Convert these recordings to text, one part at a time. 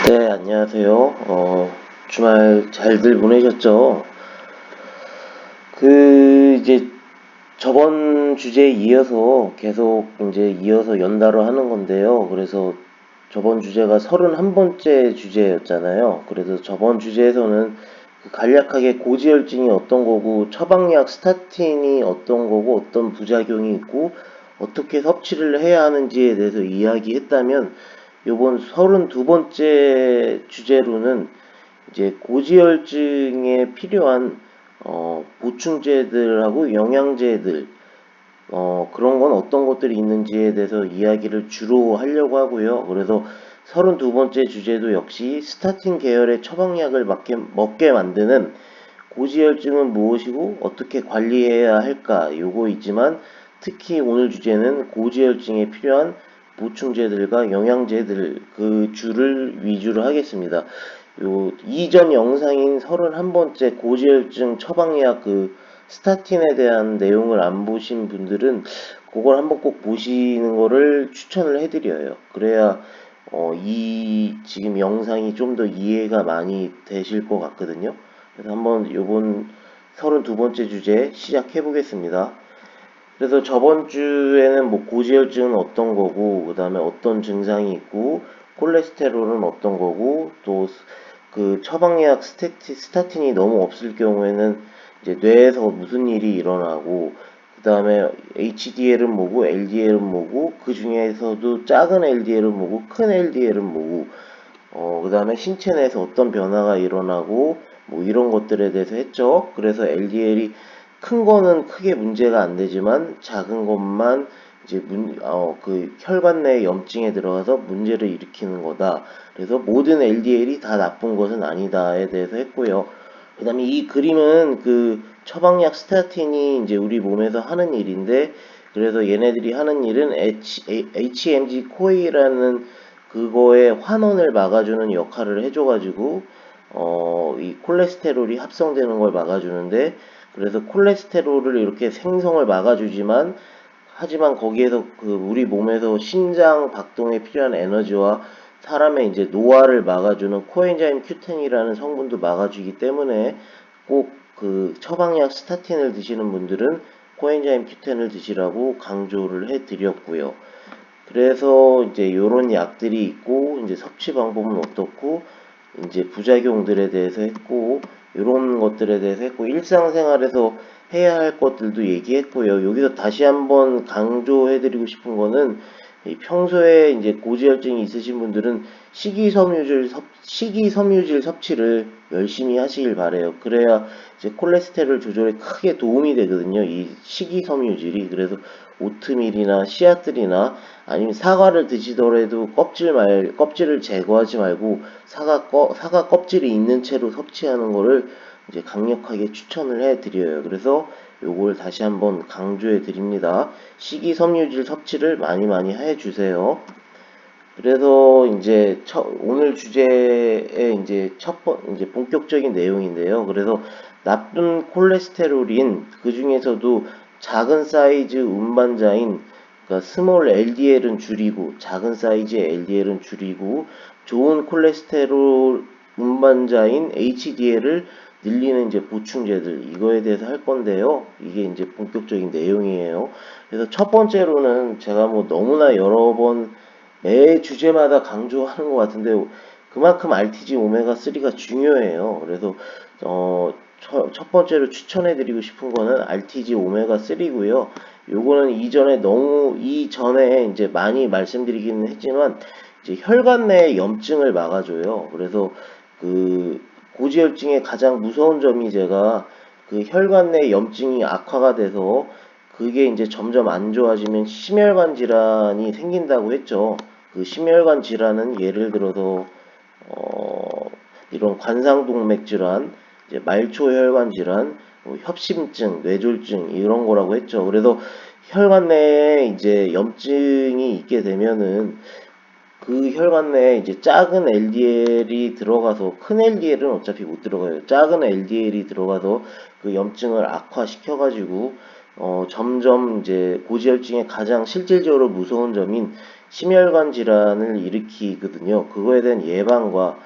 네, 안녕하세요. 주말 잘들 보내셨죠? 이제 저번 주제에 이어서 계속 이제 이어서 연달아 하는 건데요. 그래서 저번 주제가 31번째 주제였잖아요. 그래서 저번 주제에서는 간략하게 고지혈증이 어떤 거고, 처방약 스타틴이 어떤 거고, 어떤 부작용이 있고, 어떻게 섭취를 해야 하는지에 대해서 이야기했다면, 요번 32번째 주제로는 이제 고지혈증에 필요한 보충제들하고 영양제들 그런 건 어떤 것들이 있는지에 대해서 이야기를 주로 하려고 하고요. 그래서 32번째 주제도 역시 스타틴 계열의 처방약을 먹게 만드는 고지혈증은 무엇이고 어떻게 관리해야 할까 요거이지만 특히 오늘 주제는 고지혈증에 필요한 보충제들과 영양제들 그 줄을 위주로 하겠습니다. 요 이전 영상인 31번째 고지혈증 처방약 스타틴에 대한 내용을 안 보신 분들은 그걸 한번 꼭 보시는 거를 추천을 해드려요. 그래야 이 지금 영상이 좀 더 이해가 많이 되실 것 같거든요. 그래서 한번 요번 32번째 주제 시작해 보겠습니다. 그래서 저번 주에는 뭐 고지혈증은 어떤 거고, 그 다음에 어떤 증상이 있고, 콜레스테롤은 어떤 거고, 또 그 처방약 스타틴이 너무 없을 경우에는 이제 뇌에서 무슨 일이 일어나고, 그 다음에 HDL은 뭐고, LDL은 뭐고, 그 중에서도 작은 LDL은 뭐고, 큰 LDL은 뭐고, 그 다음에 신체 내에서 어떤 변화가 일어나고, 뭐 이런 것들에 대해서 했죠. 그래서 LDL이 큰 거는 크게 문제가 안 되지만 작은 것만 이제 혈관 내 염증에 들어가서 문제를 일으키는 거다. 그래서 모든 LDL이 다 나쁜 것은 아니다에 대해서 했고요. 그 다음에 이 그림은 처방약 스타틴이 이제 우리 몸에서 하는 일인데, 그래서 얘네들이 하는 일은 HMG 코이라는 그거의 환원을 막아주는 역할을 해줘가지고, 이 콜레스테롤이 합성되는 걸 막아주는데, 그래서 콜레스테롤을 이렇게 생성을 막아주지만, 하지만 거기에서 우리 몸에서 신장 박동에 필요한 에너지와 사람의 이제 노화를 막아주는 코엔자임 Q10이라는 성분도 막아주기 때문에 꼭 처방약 스타틴을 드시는 분들은 코엔자임 Q10을 드시라고 강조를 해드렸고요. 그래서 이제 요런 약들이 있고 이제 섭취 방법은 어떻고 이제 부작용들에 대해서 했고 요런 것들에 대해서 했고 일상생활에서 해야 할 것들도 얘기했고요. 여기서 다시 한번 강조해드리고 싶은 거는 평소에 이제 고지혈증이 있으신 분들은 식이섬유질 섭취를 열심히 하시길 바래요. 그래야 이제 콜레스테롤 조절에 크게 도움이 되거든요. 이 식이섬유질이. 그래서 오트밀이나 씨앗들이나 아니면 사과를 드시더라도 껍질을 제거하지 말고 사과 껍질이 있는 채로 섭취하는 거를 이제 강력하게 추천을 해드려요. 그래서 요걸 다시 한번 강조해 드립니다. 식이섬유질 섭취를 많이 해주세요. 그래서 이제 오늘 주제의 이제 이제 본격적인 내용인데요. 그래서 나쁜 콜레스테롤인 그 중에서도 작은 사이즈 운반자인 그러니까 스몰 LDL은 줄이고 작은 사이즈의 LDL은 줄이고 좋은 콜레스테롤 운반자인 HDL을 늘리는 이제 보충제들 이거에 대해서 할 건데요. 이게 이제 본격적인 내용이에요. 그래서 첫 번째로는 제가 뭐 너무나 여러 번 매 주제마다 강조하는 것 같은데 그만큼 RTG 오메가3가 중요해요. 그래서 첫 번째로 추천해드리고 싶은 거는 RTG 오메가3고요. 요거는 이전에 이제 많이 말씀드리기는 했지만 이제 혈관 내 염증을 막아줘요. 그래서 고지혈증의 가장 무서운 점이 제가 혈관 내 염증이 악화가 돼서 그게 이제 점점 안 좋아지면 심혈관 질환이 생긴다고 했죠. 심혈관 질환은 예를 들어서 이런 관상동맥 질환, 이제 말초혈관 질환, 협심증, 뇌졸중 이런 거라고 했죠. 그래서 혈관 내에 이제 염증이 있게 되면은 혈관 내에 이제 작은 LDL이 들어가서 큰 LDL은 어차피 못 들어가요. 작은 LDL이 들어가서 염증을 악화시켜가지고 점점 이제 고지혈증의 가장 실질적으로 무서운 점인 심혈관 질환을 일으키거든요. 그거에 대한 예방과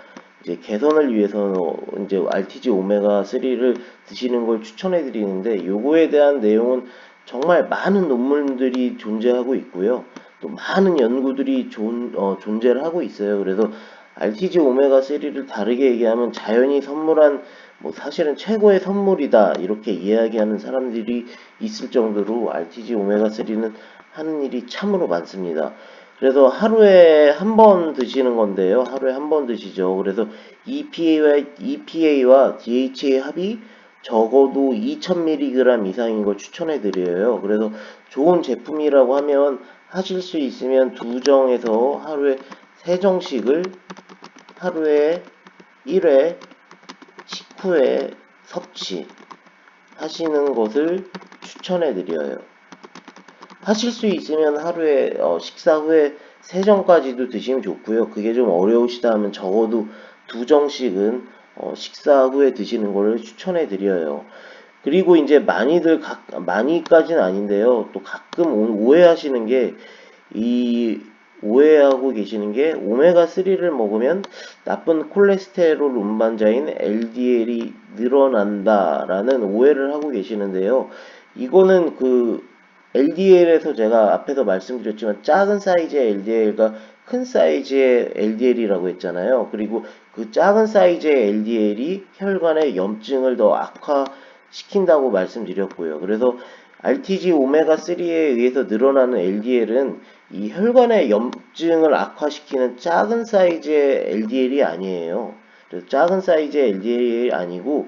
이제 개선을 위해서 이제 RTG 오메가 3를 드시는 걸 추천해 드리는데, 요거에 대한 내용은 정말 많은 논문들이 존재하고 있고요. 또 많은 연구들이 존재를 하고 있어요. 그래서 RTG 오메가 3를 다르게 얘기하면 자연이 선물한 뭐 사실은 최고의 선물이다 이렇게 이야기하는 사람들이 있을 정도로 RTG 오메가 3는 하는 일이 참으로 많습니다. 그래서 하루에 한 번 드시는 건데요. 하루에 한 번 드시죠. 그래서 EPA와 DHA 합이 적어도 2000mg 이상인 걸 추천해 드려요. 그래서 좋은 제품이라고 하면 하실 수 있으면 2정에서 하루에 3정씩을 하루에 1회 식후에 섭취 하시는 것을 추천해 드려요. 하실 수 있으면 하루에 식사 후에 3정까지도 드시면 좋고요. 그게 좀 어려우시다 하면 적어도 2정씩은 식사 후에 드시는 것을 추천해 드려요. 그리고 이제 많이까지는 아닌데요. 또 가끔 오해하시는 게, 오해하고 계시는 게 오메가3를 먹으면 나쁜 콜레스테롤 운반자인 LDL이 늘어난다라는 오해를 하고 계시는데요. 이거는 LDL에서 제가 앞에서 말씀드렸지만 작은 사이즈의 LDL과 큰 사이즈의 LDL이라고 했잖아요. 그리고 그 작은 사이즈의 LDL이 혈관의 염증을 더 악화시킨다고 말씀드렸고요. 그래서 RTG 오메가3에 의해서 늘어나는 LDL은 이 혈관의 염증을 악화시키는 작은 사이즈의 LDL이 아니에요. 그래서 작은 사이즈의 LDL이 아니고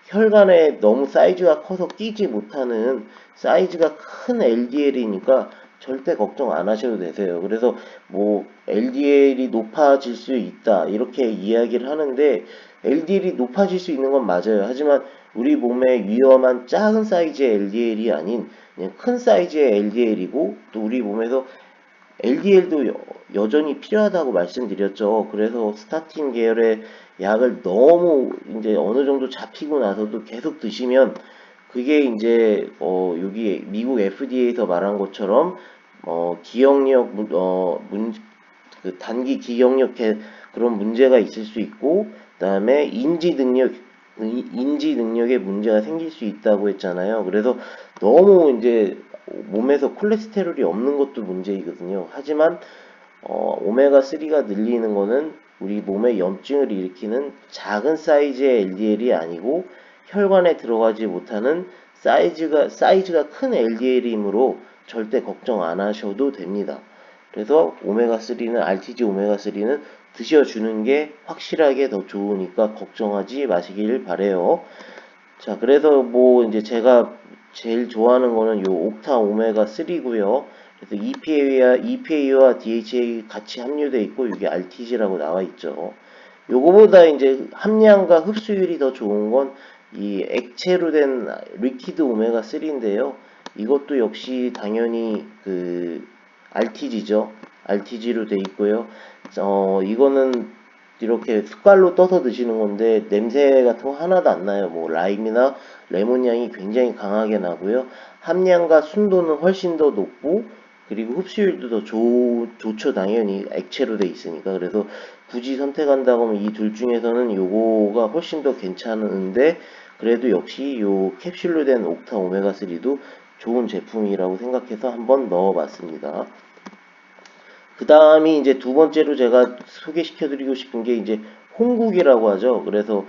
혈관에 너무 사이즈가 커서 끼지 못하는 사이즈가 큰 LDL이니까 절대 걱정 안 하셔도 되세요. 그래서 뭐 LDL이 높아질 수 있다 이렇게 이야기를 하는데, LDL이 높아질 수 있는 건 맞아요. 하지만 우리 몸에 위험한 작은 사이즈의 LDL이 아닌 그냥 큰 사이즈의 LDL이고, 또 우리 몸에서 LDL도 여전히 필요하다고 말씀드렸죠. 그래서 스타틴 계열의 약을 너무 이제 어느 정도 잡히고 나서도 계속 드시면 그게 이제 여기 미국 FDA에서 말한 것처럼 기억력 그 단기 기억력 그런 문제가 있을 수 있고, 그다음에 인지 능력에 문제가 생길 수 있다고 했잖아요. 그래서 너무 이제 몸에서 콜레스테롤이 없는 것도 문제이거든요. 하지만 오메가3가 늘리는 거는 우리 몸에 염증을 일으키는 작은 사이즈의 LDL이 아니고 혈관에 들어가지 못하는 사이즈가 큰 LDL이므로 절대 걱정 안 하셔도 됩니다. 그래서 RTG 오메가3는 드셔주는 게 확실하게 더 좋으니까 걱정하지 마시길 바래요. 자, 그래서 뭐 이제 제가 제일 좋아하는 거는 요 옥타 오메가 3고요. 그래서 EPA와 DHA 같이 함유되어 있고, 이게 RTG라고 나와 있죠. 요거보다 이제 함량과 흡수율이 더 좋은 건 이 액체로 된 리퀴드 오메가 3인데요. 이것도 역시 당연히 RTG죠. RTG로 돼 있고요. 이거는 이렇게 숟갈로 떠서 드시는 건데 냄새 같은 거 하나도 안 나요. 뭐 라임이나 레몬 향이 굉장히 강하게 나고요. 함량과 순도는 훨씬 더 높고, 그리고 흡수율도 더 좋죠. 당연히 액체로 돼 있으니까. 그래서 굳이 선택한다고 하면 이 둘 중에서는 요거가 훨씬 더 괜찮은데, 그래도 역시 요 캡슐로 된 옥타 오메가 3도 좋은 제품이라고 생각해서 한번 넣어봤습니다. 그 다음이 이제 두 번째로 제가 소개시켜드리고 싶은 게 이제 홍국이라고 하죠. 그래서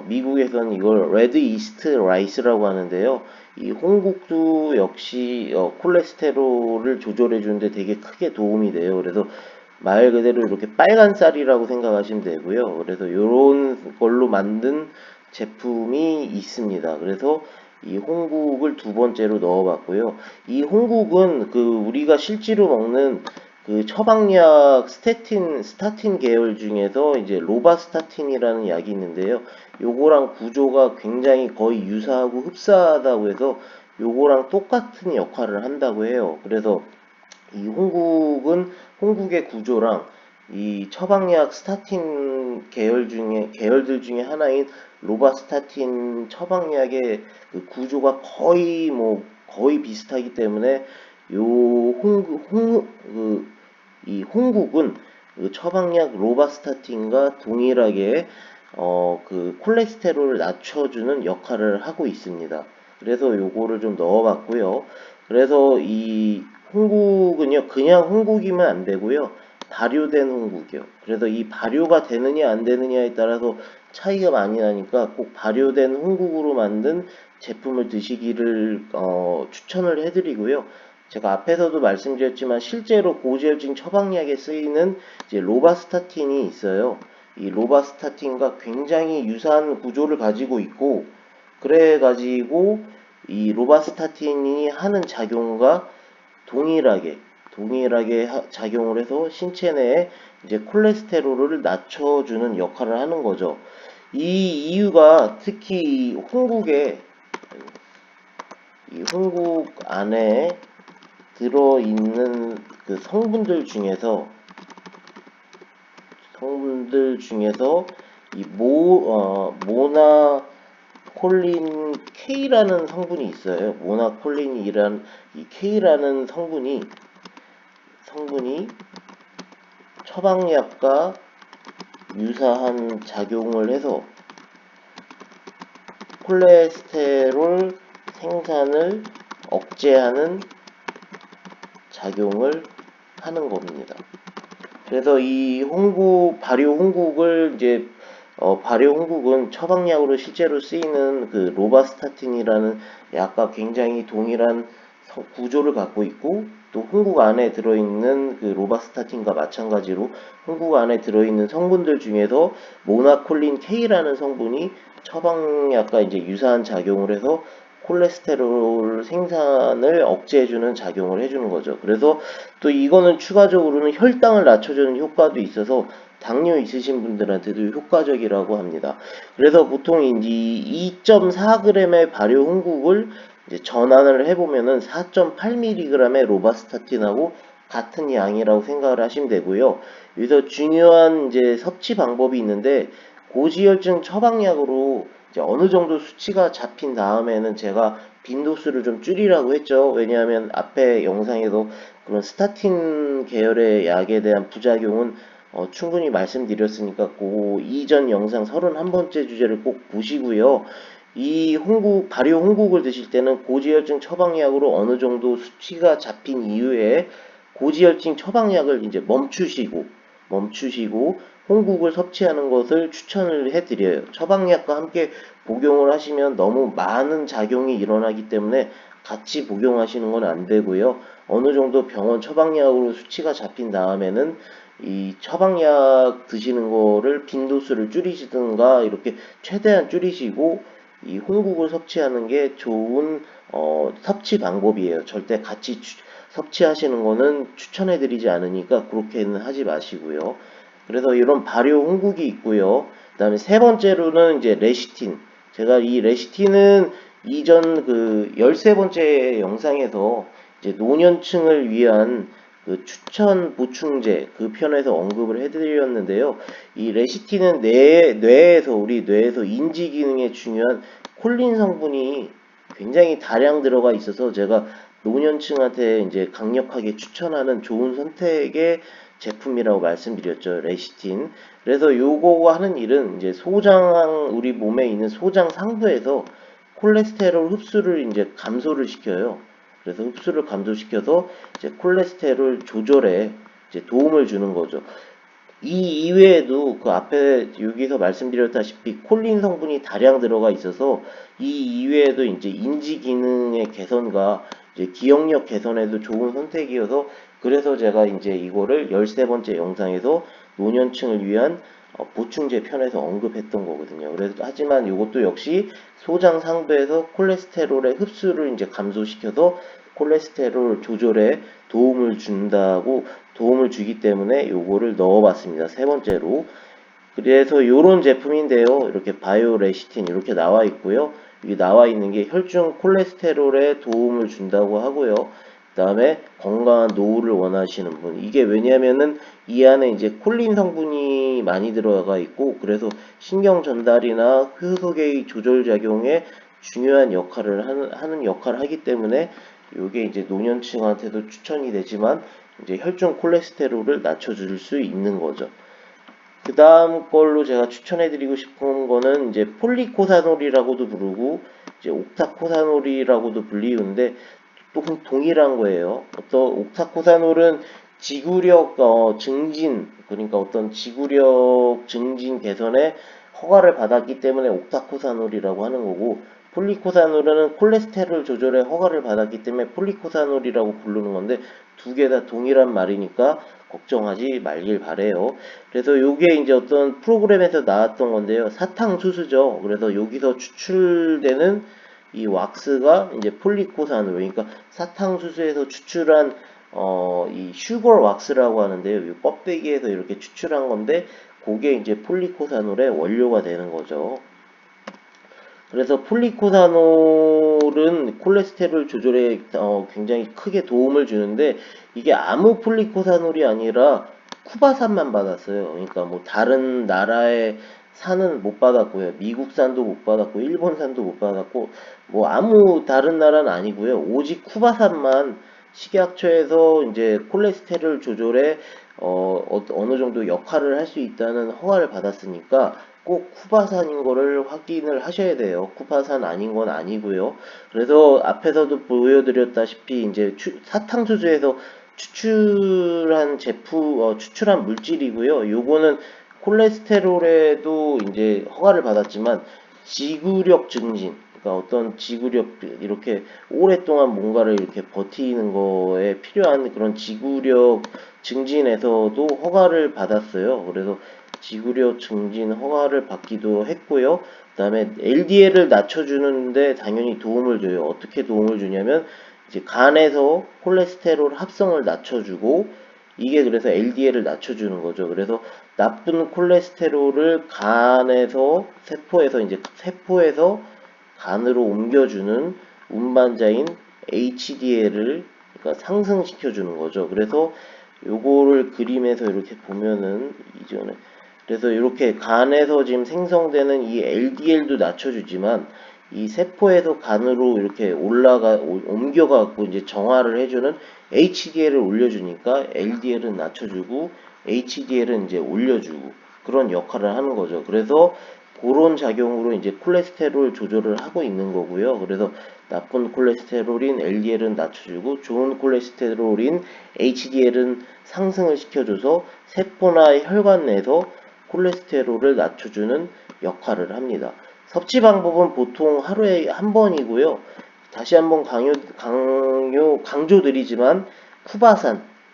미국에서는 이걸 레드 이스트 라이스라고 하는데요. 이 홍국도 역시 콜레스테롤을 조절해 주는데 되게 크게 도움이 돼요. 그래서 말 그대로 이렇게 빨간 쌀이라고 생각하시면 되고요. 그래서 이런 걸로 만든 제품이 있습니다. 그래서 이 홍국을 두 번째로 넣어봤고요. 이 홍국은 우리가 실제로 먹는 처방약 스타틴 계열 중에서 이제 로바스타틴이라는 약이 있는데요. 요거랑 구조가 굉장히 거의 유사하고 흡사하다고 해서 요거랑 똑같은 역할을 한다고 해요. 그래서 이 홍국의 구조랑 이 처방약 스타틴 계열들 중에 하나인 로바스타틴 처방약의 구조가 거의 비슷하기 때문에 요 이 홍국은 그 처방약 로바스타틴과 동일하게 그 콜레스테롤을 낮춰주는 역할을 하고 있습니다. 그래서 요거를 좀 넣어봤고요. 그래서 이 홍국은요, 그냥 홍국이면 안 되고요. 발효된 홍국이요. 그래서 이 발효가 되느냐 안 되느냐에 따라서 차이가 많이 나니까 꼭 발효된 홍국으로 만든 제품을 드시기를 추천을 해드리고요. 제가 앞에서도 말씀드렸지만 실제로 고지혈증 처방약에 쓰이는 이제 로바스타틴이 있어요. 이 로바스타틴과 굉장히 유사한 구조를 가지고 있고, 그래 가지고 이 로바스타틴이 하는 작용과 동일하게 작용을 해서 신체 내에 이제 콜레스테롤을 낮춰주는 역할을 하는 거죠. 이 이유가 특히 이 홍국 안에 들어있는 그 성분들 중에서 이 모나콜린 K라는 성분이 있어요. 모나콜린이란 이 K라는 성분이 처방약과 유사한 작용을 해서 콜레스테롤 생산을 억제하는 작용을 하는 겁니다. 그래서 이 발효 홍국을 이제 발효 홍국은 처방약으로 실제로 쓰이는 그 로바스타틴이라는 약과 굉장히 동일한 구조를 갖고 있고, 또 홍국 안에 들어있는 그 로바스타틴과 마찬가지로 홍국 안에 들어있는 성분들 중에서 모나콜린 K라는 성분이 처방약과 이제 유사한 작용을 해서 콜레스테롤 생산을 억제해주는 작용을 해주는 거죠. 그래서 또 이거는 추가적으로는 혈당을 낮춰주는 효과도 있어서 당뇨 있으신 분들한테도 효과적이라고 합니다. 그래서 보통 이제 2.4g의 발효 홍국을 이제 전환을 해보면은 4.8mg의 로바스타틴하고 같은 양이라고 생각을 하시면 되고요. 여기서 중요한 이제 섭취 방법이 있는데, 고지혈증 처방약으로 이제 어느 정도 수치가 잡힌 다음에는 제가 빈도수를 좀 줄이라고 했죠. 왜냐하면 앞에 영상에도 그런 스타틴 계열의 약에 대한 부작용은 충분히 말씀드렸으니까 그 이전 영상 31번째 주제를 꼭 보시고요. 이 발효 홍국을 드실 때는 고지혈증 처방약으로 어느 정도 수치가 잡힌 이후에 고지혈증 처방약을 이제 멈추시고 홍국을 섭취하는 것을 추천을 해드려요. 처방약과 함께 복용을 하시면 너무 많은 작용이 일어나기 때문에 같이 복용하시는 건 안 되고요. 어느 정도 병원 처방약으로 수치가 잡힌 다음에는 이 처방약 드시는 거를 빈도수를 줄이시든가 이렇게 최대한 줄이시고 이 홍국을 섭취하는 게 좋은 섭취 방법이에요. 절대 같이 섭취하시는 거는 추천해드리지 않으니까 그렇게는 하지 마시고요. 그래서 이런 발효 홍국이 있고요. 그 다음에 세 번째로는 이제 레시틴. 제가 이 레시틴은 이전 그 13번째 영상에서 이제 노년층을 위한 그 추천 보충제 그 편에서 언급을 해드렸는데요. 이 레시틴은 우리 뇌에서 인지 기능에 중요한 콜린 성분이 굉장히 다량 들어가 있어서 제가 노년층한테 이제 강력하게 추천하는 좋은 선택의 제품이라고 말씀드렸죠. 레시틴. 그래서 요거가 하는 일은 이제 우리 몸에 있는 소장 상부에서 콜레스테롤 흡수를 이제 감소를 시켜요. 그래서 흡수를 감소시켜서 이제 콜레스테롤 조절에 이제 도움을 주는 거죠. 이 이외에도 그 앞에 여기서 말씀드렸다시피 콜린 성분이 다량 들어가 있어서 이 이외에도 이제 인지 기능의 개선과 이제 기억력 개선에도 좋은 선택이어서, 그래서 제가 이제 이거를 13번째 영상에서 노년층을 위한 보충제 편에서 언급했던 거거든요. 그래서 하지만 이것도 역시 소장 상부에서 콜레스테롤의 흡수를 이제 감소시켜서 콜레스테롤 조절에 도움을 주기 때문에 요거를 넣어봤습니다. 세 번째로. 그래서 요런 제품인데요. 이렇게 바이오레시틴 이렇게 나와 있고요. 여기 나와 있는 게 혈중 콜레스테롤에 도움을 준다고 하고요. 그 다음에 건강한 노후를 원하시는 분. 이게 왜냐면은 이 안에 이제 콜린 성분이 많이 들어가 있고, 그래서 신경 전달이나 효소계의 조절 작용에 중요한 역할을 하기 때문에 요게 이제 노년층한테도 추천이 되지만 이제 혈중 콜레스테롤을 낮춰줄 수 있는 거죠. 그 다음 걸로 제가 추천해드리고 싶은 거는 이제 폴리코사놀이라고도 부르고 이제 옥타코사놀이라고도 불리는데 또 동일한 거예요. 어떤 옥타코사놀은 지구력 증진, 그러니까 어떤 지구력 증진 개선에 허가를 받았기 때문에 옥타코사놀이라고 하는 거고, 폴리코사놀은 콜레스테롤 조절에 허가를 받았기 때문에 폴리코사놀이라고 부르는 건데, 두 개 다 동일한 말이니까 걱정하지 말길 바래요. 그래서 요게 이제 어떤 프로그램에서 나왔던 건데요. 사탕수수죠. 그래서 여기서 추출되는 이 왁스가 이제 폴리코사놀, 그러니까 사탕수수에서 추출한 이 슈거 왁스라고 하는데요. 이 껍데기에서 이렇게 추출한 건데 그게 이제 폴리코사놀의 원료가 되는 거죠. 그래서 폴리코사놀은 콜레스테롤 조절에 굉장히 크게 도움을 주는데 이게 아무 폴리코사놀이 아니라 쿠바산만 받았어요. 그러니까 뭐 다른 나라의 산은 못 받았고요. 미국산도 못 받았고 일본산도 못 받았고 뭐 아무 다른 나라는 아니고요. 오직 쿠바산만 식약처에서 이제 콜레스테롤 조절에 어느 정도 역할을 할 수 있다는 허가를 받았으니까 꼭 쿠바산인 거를 확인을 하셔야 돼요. 쿠바산 아닌 건 아니고요. 그래서 앞에서도 보여드렸다시피 이제 사탕수수에서 추출한 추출한 물질이고요. 요거는 콜레스테롤에도 이제 허가를 받았지만 지구력 증진, 그러니까 어떤 지구력 이렇게 오랫동안 뭔가를 이렇게 버티는 거에 필요한 그런 지구력 증진에서도 허가를 받았어요. 그래서 지구력 증진 허가를 받기도 했고요. 그 다음에 LDL을 낮춰주는데 당연히 도움을 줘요. 어떻게 도움을 주냐면 이제 간에서 콜레스테롤 합성을 낮춰주고 이게 그래서 LDL을 낮춰주는 거죠. 그래서 나쁜 콜레스테롤을 간에서 세포에서 간으로 옮겨주는 운반자인 HDL을 그러니까 상승시켜주는 거죠. 그래서 요거를 그림에서 이렇게 보면은 이전에 그래서 이렇게 간에서 지금 생성되는 이 LDL도 낮춰주지만 이 세포에서 간으로 이렇게 옮겨가고 이제 정화를 해주는 HDL을 올려주니까 LDL은 낮춰주고 HDL은 이제 올려주고 그런 역할을 하는 거죠. 그래서 그런 작용으로 이제 콜레스테롤 조절을 하고 있는 거고요. 그래서 나쁜 콜레스테롤인 LDL은 낮춰주고 좋은 콜레스테롤인 HDL은 상승을 시켜줘서 세포나 혈관 내에서 콜레스테롤을 낮춰주는 역할을 합니다. 섭취 방법은 보통 하루에 한 번이고요. 다시 한번 강조드리지만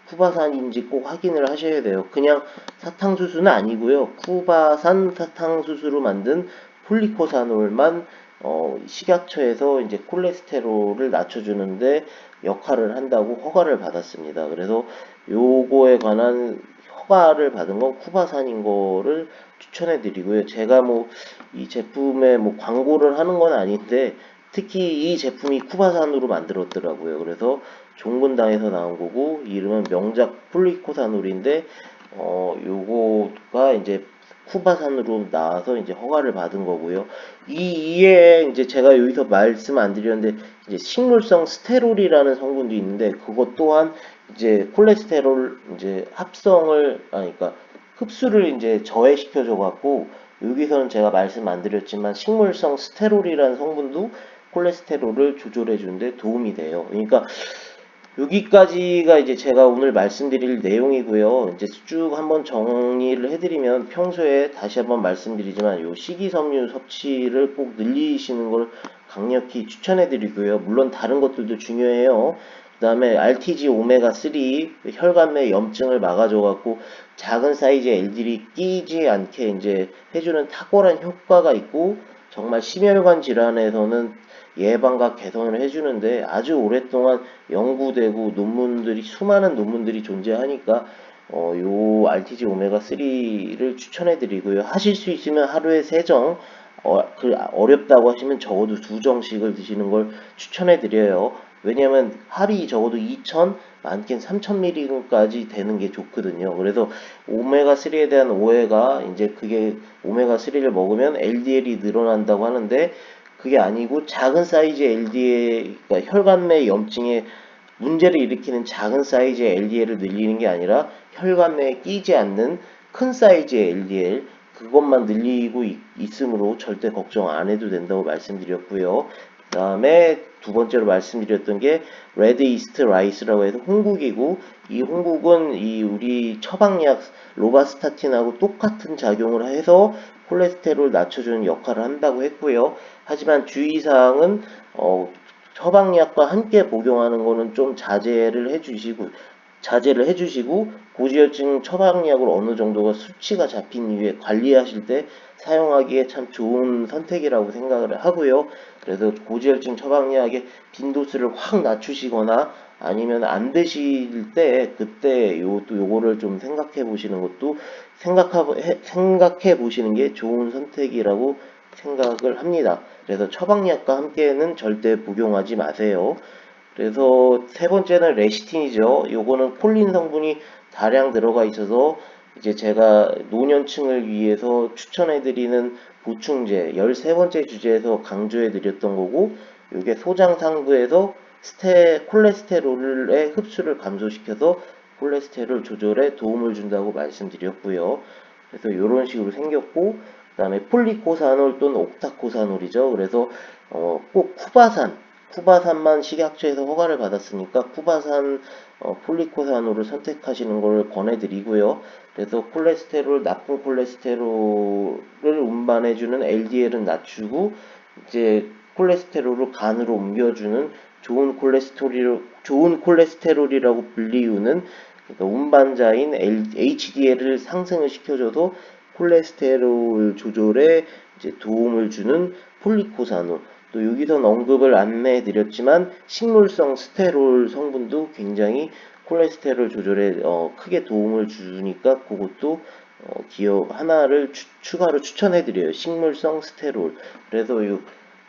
쿠바산인지 꼭 확인을 하셔야 돼요. 그냥 사탕수수는 아니고요. 쿠바산 사탕수수로 만든 폴리코사놀만 식약처에서 이제 콜레스테롤을 낮춰주는데 역할을 한다고 허가를 받았습니다. 그래서 요거에 관한 허가를 받은 건 쿠바산인 거를 추천해 드리고요. 제가 뭐 이 제품에 뭐 광고를 하는 건 아닌데 특히 이 제품이 쿠바산으로 만들었더라고요. 그래서 종근당에서 나온 거고 이름은 명작 폴리코사놀인데 요거가 이제 쿠바산으로 나와서 이제 허가를 받은 거고요. 이에 이제 제가 여기서 말씀 안 드렸는데 이제 식물성 스테롤이라는 성분도 있는데 그것 또한 이제 콜레스테롤 이제 그러니까 흡수를 이제 저해시켜줘 갖고 여기서는 제가 말씀 안 드렸지만 식물성 스테롤이라는 성분도 콜레스테롤을 조절해 주는데 도움이 돼요. 그러니까 여기까지가 이제 제가 오늘 말씀드릴 내용이고요. 이제 쭉 한번 정리를 해드리면 평소에 다시 한번 말씀드리지만 요 식이섬유 섭취를 꼭 늘리시는 걸 강력히 추천해드리고요. 물론 다른 것들도 중요해요. 그 다음에 RTG 오메가3 혈관 내 염증을 막아줘갖고 작은 사이즈의 LDL이 끼지 않게 이제 해주는 탁월한 효과가 있고 정말 심혈관 질환에서는 예방과 개선을 해주는데 아주 오랫동안 연구되고 수많은 논문들이 존재하니까 요 RTG 오메가3를 추천해드리고요. 하실 수 있으면 하루에 3정, 어렵다고 하시면 적어도 2정씩을 드시는 걸 추천해드려요. 왜냐면 합이 적어도 2000, 많게는 3000mg까지 되는 게 좋거든요. 그래서 오메가3에 대한 오해가 이제 그게 오메가3를 먹으면 LDL이 늘어난다고 하는데 그게 아니고 작은 사이즈의 LDL, 그러니까 혈관 내 염증에 문제를 일으키는 작은 사이즈의 LDL을 늘리는 게 아니라 혈관 내에 끼지 않는 큰 사이즈의 LDL 그것만 늘리고 있으므로 절대 걱정 안 해도 된다고 말씀드렸고요. 그 다음에 두 번째로 말씀드렸던 게 레드 이스트 라이스라고 해서 홍국이고, 이 홍국은 이 우리 처방약 로바스타틴하고 똑같은 작용을 해서 콜레스테롤 낮춰주는 역할을 한다고 했고요. 하지만 주의사항은 처방약과 함께 복용하는 거는 좀 자제를 해주시고 고지혈증 처방약을 어느 정도가 수치가 잡힌 이후에 관리하실 때 사용하기에 참 좋은 선택이라고 생각을 하고요. 그래서 고지혈증 처방약의 빈도수를 확 낮추시거나 아니면 안 되실 때 그때 요거를 좀 생각해 보시는 것도 생각해 보시는 게 좋은 선택이라고 생각을 합니다. 그래서 처방약과 함께는 절대 복용하지 마세요. 그래서 세 번째는 레시틴이죠. 요거는 콜린 성분이 다량 들어가 있어서 이제 제가 노년층을 위해서 추천해드리는 보충제 13번째 주제에서 강조해드렸던 거고, 요게 소장상부에서 콜레스테롤의 흡수를 감소시켜서 콜레스테롤 조절에 도움을 준다고 말씀드렸고요. 그래서 이런 식으로 생겼고, 그 다음에 폴리코사놀 또는 옥타코사놀이죠. 그래서 꼭 쿠바산만 식약처에서 허가를 받았으니까 쿠바산 폴리코사놀을 선택하시는 걸 권해드리고요. 그래서 나쁜 콜레스테롤을 운반해주는 LDL은 낮추고 이제 콜레스테롤을 간으로 옮겨주는 좋은 콜레스테롤이라고 불리우는 그러니까 운반자인 HDL을 상승을 시켜줘도 콜레스테롤 조절에 이제 도움을 주는 폴리코사놀. 또 여기선 언급을 안 해드렸지만 식물성 스테롤 성분도 굉장히 콜레스테롤 조절에 크게 도움을 주니까 그것도 기억 하나를 추가로 추천해드려요. 식물성 스테롤. 그래서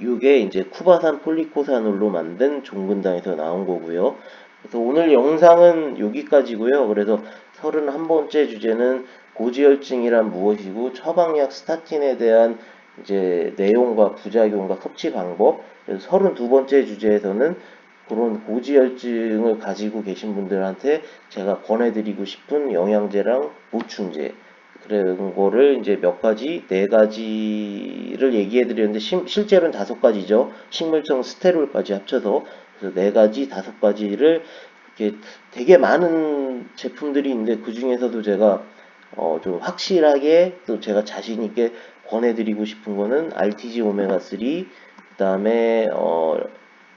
요게 이제 쿠바산 폴리코사놀로 만든 종근당에서 나온 거고요. 그래서 오늘 영상은 여기까지고요. 그래서 31번째 주제는 고지혈증이란 무엇이고 처방약 스타틴에 대한 이제 내용과 부작용과 섭취 방법. 그래서 32번째 주제에서는 그런 고지혈증을 가지고 계신 분들한테 제가 권해드리고 싶은 영양제랑 보충제 그런 거를 이제 몇 가지, 네 가지를 얘기해 드렸는데 실제로는 다섯 가지죠. 식물성 스테롤까지 합쳐서 그래서 네 가지, 다섯 가지를 이렇게 되게 많은 제품들이 있는데 그 중에서도 제가 좀 확실하게 또 제가 자신 있게 권해드리고 싶은 거는 RTG 오메가3, 그 다음에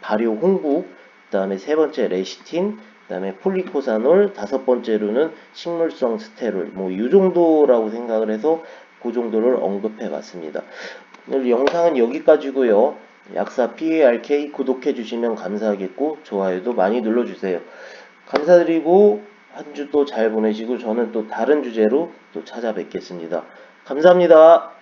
발효 홍국, 그 다음에 세 번째 레시틴, 그 다음에 폴리코사놀, 다섯 번째로는 식물성 스테롤, 뭐 이 정도라고 생각을 해서 그 정도를 언급해 봤습니다. 오늘 영상은 여기까지고요. 약사 PARK 구독해 주시면 감사하겠고 좋아요도 많이 눌러주세요. 감사드리고 한 주 또 잘 보내시고 저는 또 다른 주제로 또 찾아뵙겠습니다. 감사합니다.